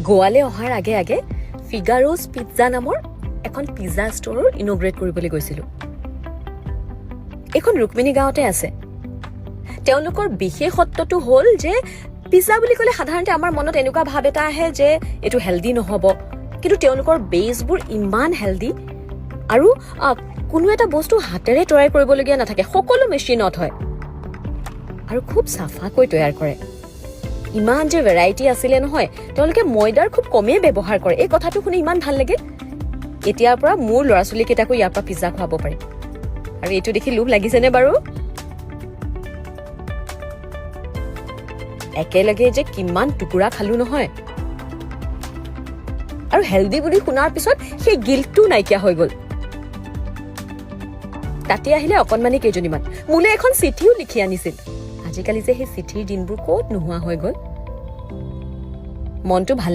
গোৱালে অহাৰ আগে আগে ফিগাৰোজ পিজ্জা নামৰ এখন পিজ্জা ষ্ট'ৰৰ ইনগ্ৰেট কৰিবলৈ গৈছিলোঁ। এইখন ৰুক্মিণী গাঁৱতে আছে। তেওঁলোকৰ বিশেষত্বটো হ'ল যে পিজ্জা বুলি ক'লে সাধাৰণতে আমাৰ মনত এনেকুৱা ভাৱ এটা আহে যে এইটো হেল্ডি নহ'ব, কিন্তু তেওঁলোকৰ বেছবোৰ ইমান হেল্ডি আৰু কোনো এটা বস্তু হাতেৰে তৈয়াৰ কৰিবলগীয়া নাথাকে, সকলো মেচিনত হয় আৰু খুব চাফাকৈ তৈয়াৰ কৰে। ইমান যে ভেৰাইটি আছিলে নহয়, তেওঁলোকে ময়দাৰ খুব কমেই ব্যৱহাৰ কৰে। এই কথাটো শুনি ইমান ভাল লাগে। এতিয়াৰ পৰা মোৰ ল'ৰা ছোৱালীকেইটাকো ইয়াৰ পৰা পিজ্জা খুৱাব পাৰিম। আৰু এইটো দেখি লোভ লাগিছেনে বাৰু? একেলগে যে কিমান টুকুৰা খালো নহয়, আৰু হেল্ডি বুলি শুনাৰ পিছত সেই গিল্টটো নাইকিয়া হৈ গ'ল। তাতে আহিলে অকণমানি কেইজনীমান, মোলৈ এখন চিঠিও লিখি আনিছিল। আজিকালি যে সেই চিঠিৰ দিনবোৰ ক'ত নোহোৱা হৈ গ'ল। মনটো ভাল